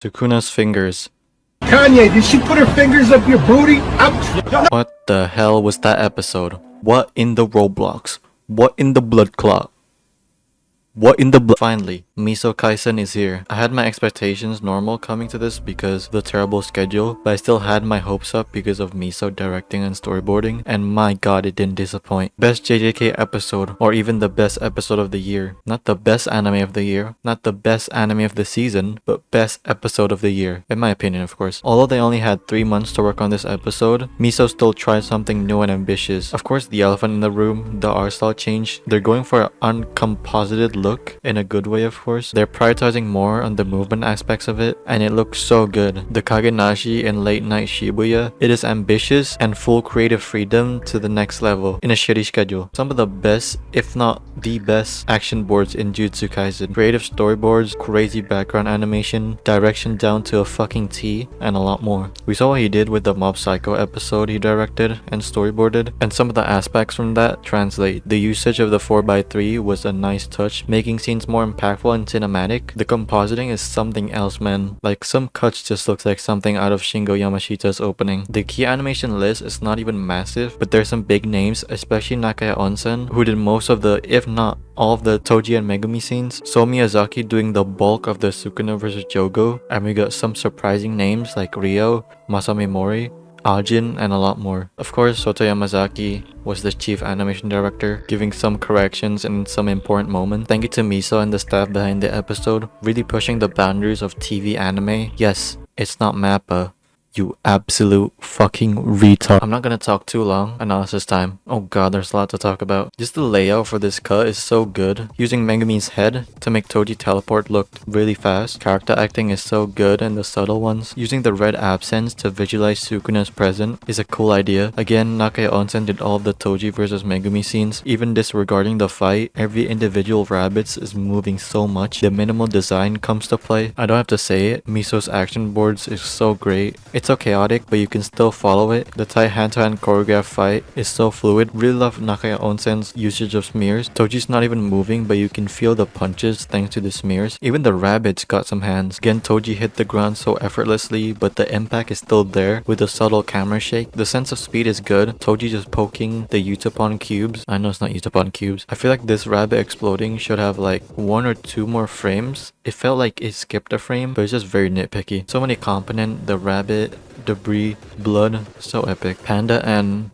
Sukuna's fingers. Kanye, did she put her fingers up your booty? What the hell was that episode? What in the Roblox? What in the blood clot? What in the Finally, Miso Kaisen is here. I had my expectations normal coming to this because of the terrible schedule, but I still had my hopes up because of Miso directing and storyboarding, and my god, it didn't disappoint. Best JJK episode, or even the best episode of the year. Not the best anime of the year, not the best anime of the season, but best episode of the year. In my opinion, of course. Although they only had 3 months to work on this episode, Miso still tried something new and ambitious. Of course, the elephant in the room, the art style change. They're going for an uncomposited look in a good way, of course. They're prioritizing more on the movement aspects of it, and it looks so good. The Kagenashi and Late Night Shibuya, it is ambitious and full creative freedom to the next level in a shitty schedule. Some of the best, if not the best, action boards in Jujutsu Kaisen. Creative storyboards, crazy background animation, direction down to a fucking T, and a lot more. We saw what he did with the Mob Psycho episode he directed and storyboarded, and some of the aspects from that translate. The usage of the 4x3 was a nice touch, making scenes more impactful and cinematic. The compositing is something else, man. Like, some cuts just looks like something out of Shingo Yamashita's opening. The key animation list is not even massive, but there's some big names, especially Nakaya Onsen, who did most of the, if not all of the Togi and Megumi scenes. So Miyazaki doing the bulk of the Sukuna vs Jogo, and we got some surprising names like Ryo, Masami Mori, Ajin, and a lot more. Of course, Soto Yamazaki was the chief animation director, giving some corrections in some important moments. Thank you to Miso and the staff behind the episode, really pushing the boundaries of TV anime. Yes, it's not MAPPA. You absolute fucking retard. I'm not gonna talk too long. Analysis time. Oh god, there's a lot to talk about. Just the layout for this cut is so good. Using Megumi's head to make Toji teleport look really fast. Character acting is so good and the subtle ones. Using the red absence to visualize Sukuna's present is a cool idea. Again, Nakaya Onsen did all of the Toji versus Megumi scenes. Even disregarding the fight, every individual rabbits is moving so much. The minimal design comes to play. I don't have to say it. Miso's action boards is so great. It's so chaotic, but you can still follow it. The tight hand-to-hand choreographed fight is so fluid. Really love Nakaya Onsen's usage of smears. Toji's not even moving, but you can feel the punches thanks to the smears. Even the rabbits got some hands. Again, Toji hit the ground so effortlessly, but the impact is still there with the subtle camera shake. The sense of speed is good. Toji just poking the Utapon cubes. I know it's not Utapon cubes. I feel like this rabbit exploding should have like 1 or 2 more frames. It felt like it skipped a frame, but it's just very nitpicky. So many components, the rabbit, debris, blood, so epic. Panda and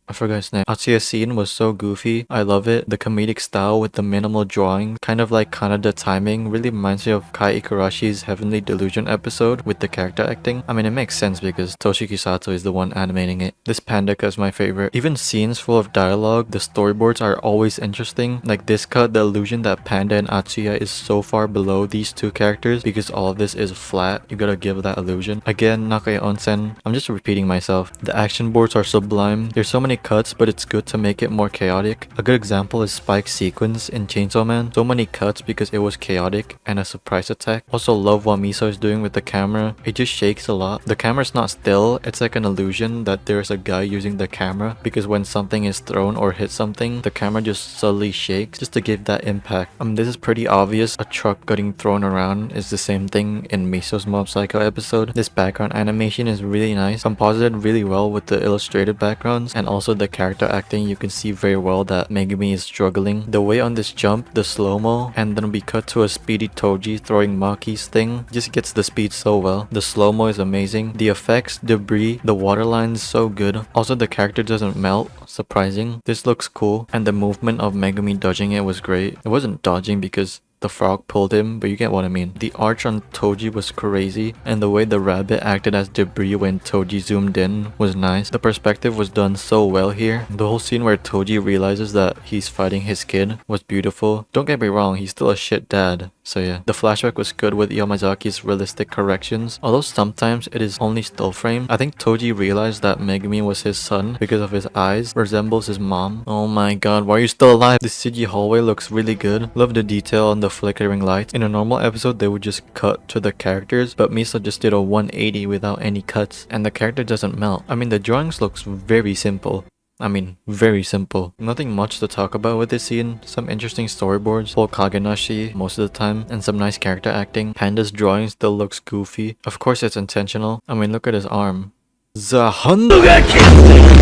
I forgot his name. Atsuya's scene was so goofy. I love it. The comedic style with the minimal drawing, kind of like Kanada timing, really reminds me of Kai Ikarashi's Heavenly Delusion episode with the character acting. I mean, it makes sense because Toshiki Sato is the one animating it. This panda cut is my favorite. Even scenes full of dialogue, the storyboards are always interesting. Like this cut, the illusion that Panda and Atsuya is so far below these two characters because all of this is flat. You gotta give that illusion. Again, Nakaya Onsen. I'm just repeating myself. The action boards are sublime. There's so many cuts, but it's good to make it more chaotic. A good example is Spike's sequence in Chainsaw Man. So many cuts because it was chaotic and a surprise attack. Also love what Miso is doing with the camera. It just shakes a lot. The camera's not still. It's like an illusion that there's a guy using the camera because when something is thrown or hits something, the camera just subtly shakes just to give that impact. This is pretty obvious. A truck getting thrown around is the same thing in Miso's Mob Psycho episode. This background animation is really nice. Composited really well with the illustrated backgrounds, and also the character acting. You can see very well that Megumi is struggling. The way on this jump, the slow-mo, and then we cut to a speedy Toji throwing Maki's thing, just gets the speed so well. The slow-mo is amazing. The effects, debris, the water lines, so good. Also the character doesn't melt, surprising. This looks cool, and the movement of Megumi dodging it was great. It wasn't dodging because the frog pulled him, but you get what I mean. The arch on Toji was crazy, and the way the rabbit acted as debris when Toji zoomed in was nice. The perspective was done so well here. The whole scene where Toji realizes that he's fighting his kid was beautiful. Don't get me wrong, he's still a shit dad. So yeah, the flashback was good with Yamazaki's realistic corrections. Although sometimes it is only still frame. I think Toji realized that Megumi was his son because of his eyes resembles his mom. Oh my god, why are you still alive? This CG hallway looks really good. Love the detail on the flickering lights. In a normal episode, they would just cut to the characters, but Miso just did a 180 without any cuts, and the character doesn't melt. The drawings looks very simple. I mean, very simple. Nothing much to talk about with this scene. Some interesting storyboards, full Kagenashi most of the time, and some nice character acting. Panda's drawing still looks goofy. Of course it's intentional. I mean, look at his arm. I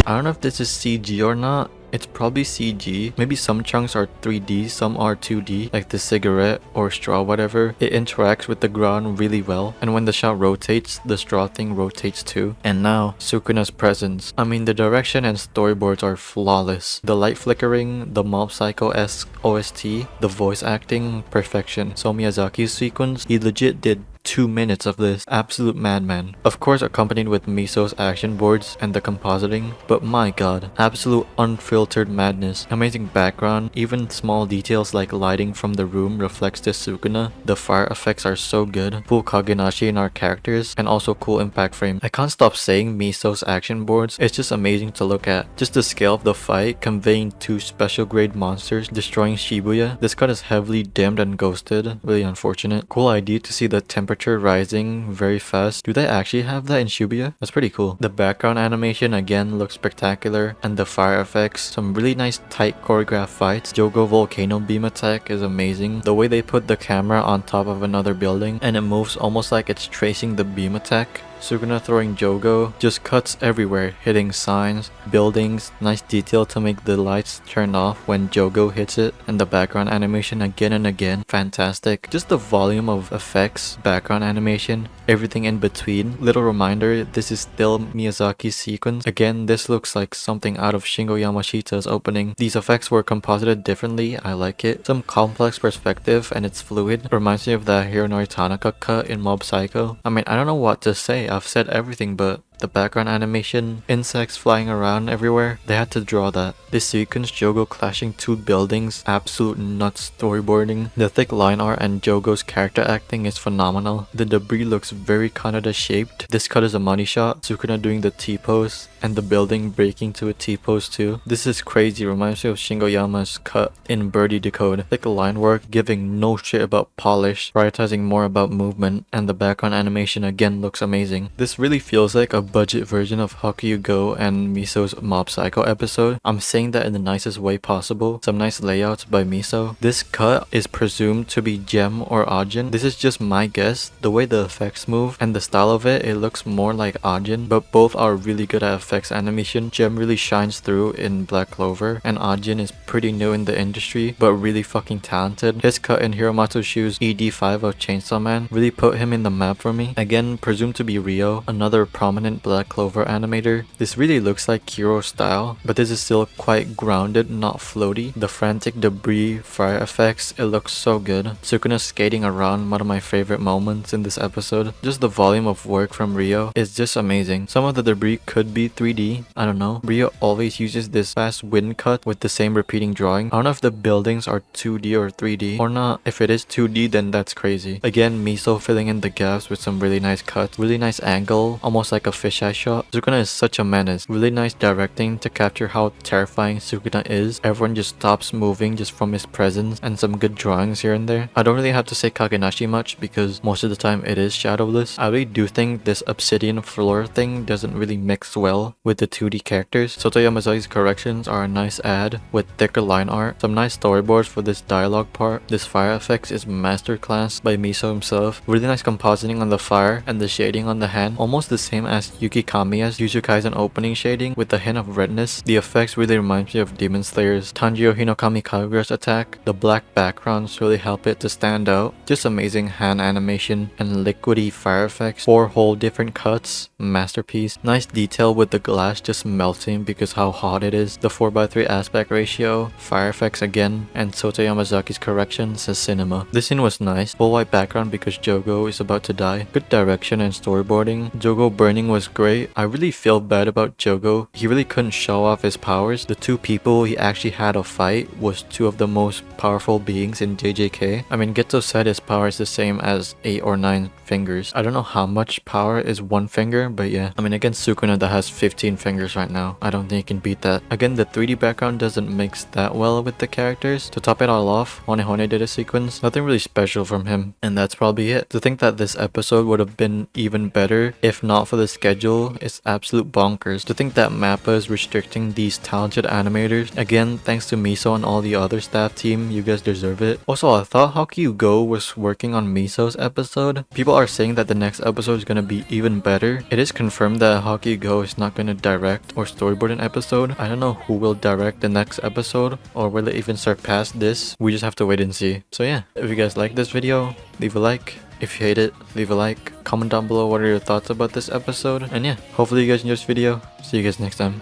don't know if this is CG or not. It's probably CG. Maybe some chunks are 3D, some are 2D, like the cigarette or straw, whatever. It interacts with the ground really well, and when the shot rotates, the straw thing rotates too. And now, Sukuna's presence. I mean, the direction and storyboards are flawless. The light flickering, the Mob Psycho-esque OST, the voice acting, perfection. So Miyazaki's sequence, he legit did 2 minutes of this. Absolute madman. Of course accompanied with Miso's action boards and the compositing, but my god, absolute unfiltered madness. Amazing background, even small details like lighting from the room reflects this Sukuna. The fire effects are so good, full Kagenashi in our characters, and also cool impact frame. I can't stop saying Miso's action boards, it's just amazing to look at. Just the scale of the fight, conveying 2 special grade monsters, destroying Shibuya. This cut is heavily dimmed and ghosted, really unfortunate. Cool idea to see the temperature rising very fast. Do they actually have that in Shibuya? That's pretty cool. The background animation again looks spectacular, and the fire effects, some really nice tight choreographed fights. Jogo volcano beam attack is amazing. The way they put the camera on top of another building and it moves almost like it's tracing the beam attack. Sukuna throwing Jogo, just cuts everywhere, hitting signs, buildings, nice detail to make the lights turn off when Jogo hits it, and the background animation again and again, fantastic. Just the volume of effects, background animation, everything in between. Little reminder, this is still Miyazaki's sequence. Again, this looks like something out of Shingo Yamashita's opening. These effects were composited differently, I like it. Some complex perspective and it's fluid. Reminds me of the Hironori Tanaka cut in Mob Psycho. I mean, I don't know what to say. I've said everything, but the background animation, insects flying around everywhere, they had to draw that. This sequence, Jogo clashing 2 buildings, absolute nuts storyboarding. The thick line art and Jogo's character acting is phenomenal. The debris looks very Kaneda shaped. This cut is a money shot, Sukuna doing the T-pose, and the building breaking to a T-pose too. This is crazy, reminds me of Shingo Yama's cut in Birdie Decode. Thick line work, giving no shit about polish, prioritizing more about movement, and the background animation again looks amazing. This really feels like a budget version of Hakuyu Go and Miso's Mob Psycho episode. I'm saying that in the nicest way possible. Some nice layouts by Miso. This cut is presumed to be Gem or Ajin. This is just my guess. The way the effects move and the style of it, it looks more like Ajin, but both are really good at effects animation. Gem really shines through in Black Clover, and Ajin is pretty new in the industry, but really fucking talented. His cut in Hiromatsushu's ED5 of Chainsaw Man really put him in the map for me. Again, presumed to be Ryo, another prominent Black Clover animator. This really looks like Kiro style, but this is still quite grounded, not floaty. The frantic debris, fire effects, it looks so good. Sukuna skating around, one of my favorite moments in this episode. Just the volume of work from Ryo is just amazing. Some of the debris could be 3D, I don't know. Ryo always uses this fast wind cut with the same repeating drawing. I don't know if the buildings are 2D or 3D or not. If it is 2D, then that's crazy. Again, Miso filling in the gaps with some really nice cuts, really nice angle, almost like a fisheye shot. Sukuna is such a menace. Really nice directing to capture how terrifying Sukuna is. Everyone just stops moving just from his presence, and some good drawings here and there. I don't really have to say Kagenashi much because most of the time it is shadowless. I really do think this obsidian floor thing doesn't really mix well with the 2D characters. Soto Yamazaki's corrections are a nice add with thicker line art. Some nice storyboards for this dialogue part. This fire effects is masterclass by Miso himself. Really nice compositing on the fire and the shading on the hand. Almost the same as Yuki Kamiya's Jujutsu Kaisen opening shading with a hint of redness. The effects really remind me of Demon Slayer's Tanjiro Hinokami Kagura's attack. The black backgrounds really help it to stand out. Just amazing hand animation and liquidy fire effects. 4 whole different cuts. Masterpiece. Nice detail with the glass just melting because how hot it is. The 4:3 aspect ratio. Fire effects again. And Soto Yamazaki's corrections as cinema. This scene was nice. Full white background because Jogo is about to die. Good direction and storyboarding. Jogo burning was great. I really feel bad about Jogo. He really couldn't show off his powers. The 2 people he actually had a fight was 2 of the most powerful beings in JJK. I mean, Geto said his power is the same as 8 or 9 fingers. I don't know how much power is 1 finger, but yeah. I mean, against Sukuna that has 15 fingers right now, I don't think he can beat that. Again, the 3D background doesn't mix that well with the characters. To top it all off, Honehone did a sequence. Nothing really special from him, and that's probably it. To think that this episode would have been even better if not for the schedule schedule is absolute bonkers. To think that MAPPA is restricting these talented animators. Again, thanks to Miso and all the other staff team, you guys deserve it. Also, I thought Go was working on Miso's episode. People are saying that the next episode is gonna be even better. It is confirmed that Go is not gonna direct or storyboard an episode. I don't know who will direct the next episode, or will it even surpass this? We just have to wait and see. So yeah, if you guys like this video, leave a like. If you hate it, leave a like. Comment down below what are your thoughts about this episode. And yeah, hopefully you guys enjoyed this video. See you guys next time.